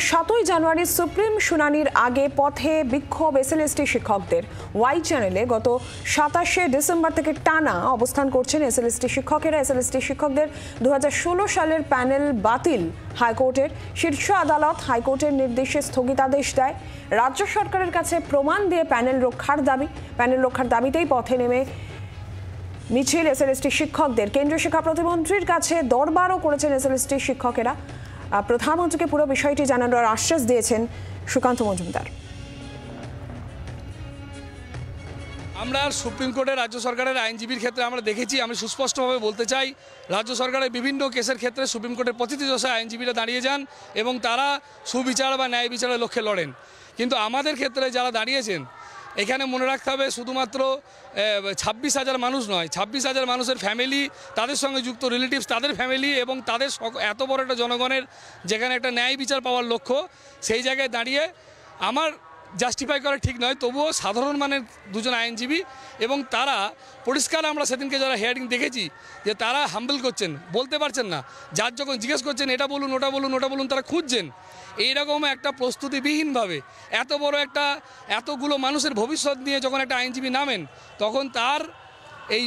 7ই জানুয়ারি supreme শুনানির আগে পথে বিক্ষোভ এসএলএসটি শিক্ষকদের। ওয়াই চ্যানেলে গত 27শে ডিসেম্বর থেকে টানা অবস্থান করছেন এসএলএসটি শিক্ষকেরা। এসএলএসটি শিক্ষকদের 2016 সালের প্যানেল বাতিল হাইকোর্টের। শীর্ষ আদালত হাইকোর্টের নির্দেশে স্থগিতাদেশ দেয়। রাজ্য সরকারের কাছে প্রমাণ দিয়ে প্যানেল রক্ষার দাবিতেই পথে নেমে মিছিল এসএলএসটি শিক্ষকদের। কেন্দ্রীয় শিক্ষা প্রতিমন্ত্রীর কাছে দরবারও করেছেন এসএলএসটি শিক্ষকেরা। প্রধানমন্ত্রীকে পুরো বিষয়টি জানানোর আশ্বাস দিয়েছেন সুকান্ত মজুমদার। আমরা সুপ্রিম কোর্টের রাজ্য সরকারের আইনজীবীর ক্ষেত্রে আমরা দেখেছি, আমি সুস্পষ্টভাবে বলতে চাই, রাজ্য সরকারের বিভিন্ন কেসের ক্ষেত্রে সুপ্রিম কোর্টের প্রতিটি দশায় আইনজীবীরা দাঁড়িয়ে যান এবং তারা সুবিচার বা ন্যায় বিচারের লক্ষ্যে লড়েন। কিন্তু আমাদের ক্ষেত্রে যারা দাঁড়িয়েছেন, এখানে মনে রাখতে হবে শুধুমাত্র 26,000 মানুষ নয়, 26,000 মানুষের ফ্যামিলি, তাদের সঙ্গে যুক্ত রিলেটিভস, তাদের ফ্যামিলি এবং তাদের এত বড় একটা জনগণের যেখানে একটা ন্যায় বিচার পাওয়ার লক্ষ্য, সেই জায়গায় দাঁড়িয়ে আমার জাস্টিফাই করা ঠিক নয়। তবুও সাধারণ মানের দুজন আইনজীবী এবং তারা পরিষ্কার, আমরা সেদিনকে যারা হিয়ারিং দেখেছি যে তারা হাম্বল করছেন, বলতে পারছেন না। যার যখন জিজ্ঞেস করছেন এটা বলুন ওটা বলুন ওটা বলুন, তারা খুঁজছেন। এইরকম একটা প্রস্তুতিবিহীনভাবে এতগুলো মানুষের ভবিষ্যৎ নিয়ে যখন একটা আইনজীবী নামেন, তখন তার এই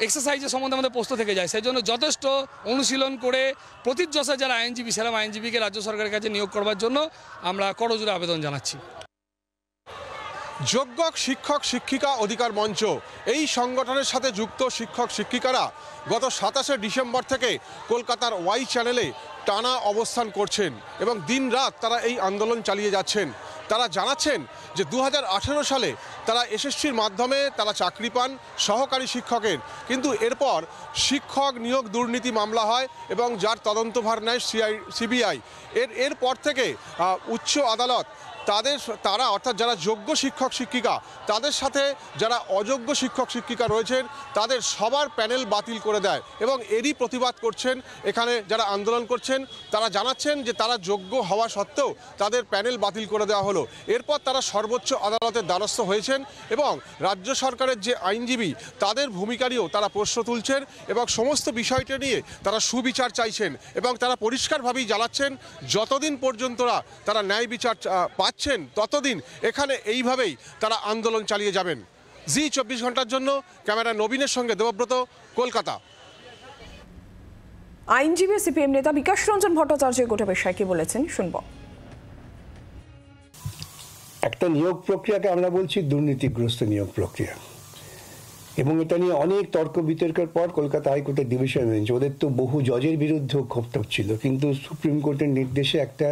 এক্সারসাইজের সম্বন্ধে আমাদের প্রশ্ন থেকে যায়। সেই জন্য যথেষ্ট অনুশীলন করে প্রতিযশা যারা আইনজীবী, সেরকম আইনজীবীকে রাজ্য সরকারের কাছে নিয়োগ করবার জন্য আমরা করজোড়ে আবেদন জানাচ্ছি। যোগ্য শিক্ষক শিক্ষিকা অধিকার মঞ্চ এই সংগঠনের সাথে যুক্ত শিক্ষক শিক্ষিকারা গত 27শে ডিসেম্বর থেকে কলকাতার ওয়াই চ্যানেলে টানা অবস্থান করছেন এবং দিনরাত তারা এই আন্দোলন চালিয়ে যাচ্ছেন। তারা জানাচ্ছেন যে 2018 সালে তারা এসএসসির মাধ্যমে তারা চাকরি পান সহকারী শিক্ষকের, কিন্তু এরপর শিক্ষক নিয়োগ দুর্নীতি মামলা হয় এবং যার তদন্তভার নেয় সিবিআই। এরপর থেকে উচ্চ আদালত তারা অর্থাৎ যারা যোগ্য শিক্ষক শিক্ষিকা তাদের সাথে যারা অযোগ্য শিক্ষক শিক্ষিকা রয়েছেন তাদের সবার প্যানেল বাতিল করে দেয় এবং এরই প্রতিবাদ করছেন এখানে যারা আন্দোলন করছেন। তারা জানাচ্ছেন যে তারা যোগ্য হওয়া সত্ত্বেও তাদের প্যানেল বাতিল করে দেওয়া হলো। এরপর তারা সর্বোচ্চ আদালতের দ্বারস্থ হয়েছেন এবং রাজ্য সরকারের যে আইনজীবী তাদের ভূমিকারও তারা প্রশ্ন তুলছেন এবং সমস্ত বিষয়টা নিয়ে তারা সুবিচার চাইছেন এবং তারা পরিষ্কারভাবেই জানাচ্ছেন যতদিন পর্যন্ত তারা ন্যায় বিচার পাচ্ছেন ততদিন এখানে এইভাবেই তারা আন্দোলন চালিয়ে যাবেন। জি 24 ঘন্টার জন্য ক্যামেরা নবীনের সঙ্গে দেবব্রত, কলকাতা। আইনজীবী সিপিএম নেতা বিকাশ রঞ্জন ভট্টাচার্য গোটা বিষয়ে কি বলেছেন শুনব। একটা নিয়োগ প্রক্রিয়াকে আমরা বলছি দুর্নীতিগ্রস্ত নিয়োগ প্রক্রিয়া এবং এটা নিয়ে অনেক তর্ক বিতর্কের পর কলকাতা হাইকোর্টের ডিভিশন বেঞ্চ, ওদের তো বহু জজের বিরুদ্ধেও ক্ষোভ ছিল, কিন্তু সুপ্রিম কোর্টের নির্দেশে একটা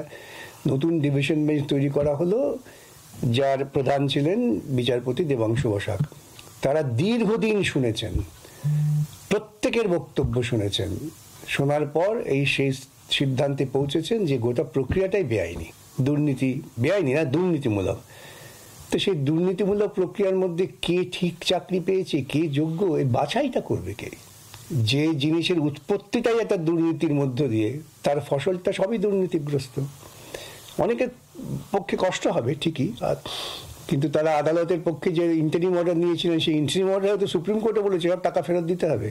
নতুন ডিভিশন বেঞ্চ তৈরি করা হলো, যার প্রধান ছিলেন বিচারপতি দেবাংশু বসাক। তারা দীর্ঘদিন শুনেছেন, প্রত্যেকের বক্তব্য শুনেছেন, শোনার পর এই সেই সিদ্ধান্তে পৌঁছেছেন যে গোটা প্রক্রিয়াটাই বেআইনি, দুর্নীতিমূলক। তো সেই দুর্নীতিমূলক প্রক্রিয়ার মধ্যে কে ঠিক চাকরি পেয়েছে, কে যোগ্য, এই বাছাইটা করবে কে? যে জিনিসের উৎপত্তিটাই একটা দুর্নীতির মধ্য দিয়ে, তার ফসলটা সবই দুর্নীতিগ্রস্ত। অনেকের পক্ষে কষ্ট হবে ঠিকই, কিন্তু তারা আদালতের পক্ষে যে ইন্টারিম অর্ডার নিয়েছিলেন সেই ইন্টারিম অর্ডার হয়তো সুপ্রিম কোর্টে বলেছে সব টাকা ফেরত দিতে হবে।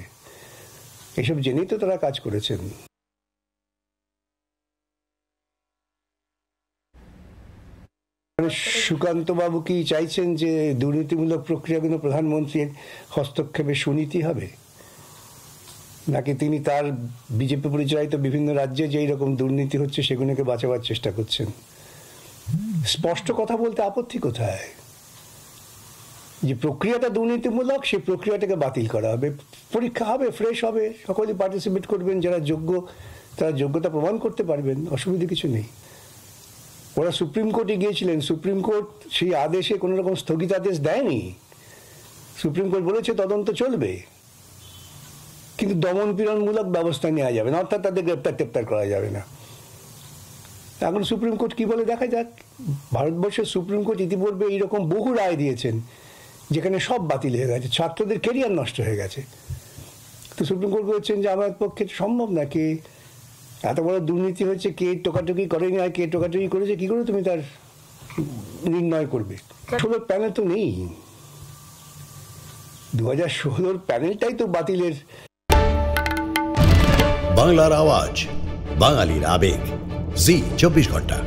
এসব জেনেই তো তারা কাজ করেছেন। সুকান্ত বাবু কি চাইছেন যে দুর্নীতিমূলক প্রক্রিয়াগুলো প্রধানমন্ত্রীর হস্তক্ষেপে সুনীতি হবে, নাকি তিনি তার বিজেপি পরিচালিত বিভিন্ন রাজ্যে যেই রকম দুর্নীতি হচ্ছে সেগুলোকে বাঁচাবার চেষ্টা করছেন? স্পষ্ট কথা বলতে আপত্তি কোথায়? যে প্রক্রিয়াটা দুর্নীতিমূলক সেই প্রক্রিয়াটাকে বাতিল করা হবে, পরীক্ষা হবে, ফ্রেশ হবে, সকলে পার্টিসিপেট করবেন, যারা যোগ্য তারা যোগ্যতা প্রমাণ করতে পারবেন, অসুবিধা কিছু নেই। ওরা সুপ্রিম কোর্টে গিয়েছিলেন, সুপ্রিম কোর্ট সেই আদেশে কোনো রকম স্থগিতাদেশ দেয়নি। সুপ্রিম কোর্ট বলেছে তদন্ত চলবে, কিন্তু দমন পীড়নমূলক ব্যবস্থা নেওয়া যাবে না, অর্থাৎ তাদের গ্রেপ্তার করা যাবে না। এখন সুপ্রিম কোর্ট কি বলে দেখা যাক। ভারতবর্ষের সুপ্রিম কোর্ট ইতিপূর্বে এইরকম বহু রায় দিয়েছেন যেখানে সব বাতিল হয়ে গেছে, ছাত্রদের কেরিয়ার নষ্ট হয়ে গেছে। তো সুপ্রিম কোর্ট বলছেন যে আমার পক্ষে সম্ভব না, কে এত বড় দুর্নীতি হচ্ছে, কে টোকাটুকি করেনি আর কে টোকাটুকি করেছে কি করে তুমি তার নির্ণয় করবে? 16 প্যানেল তো নেই, 2016 প্যানেলটাই তো বাতিলের। বাংলার আওয়াজ, বাঙালির আবেগ, জি 24 ঘন্টা।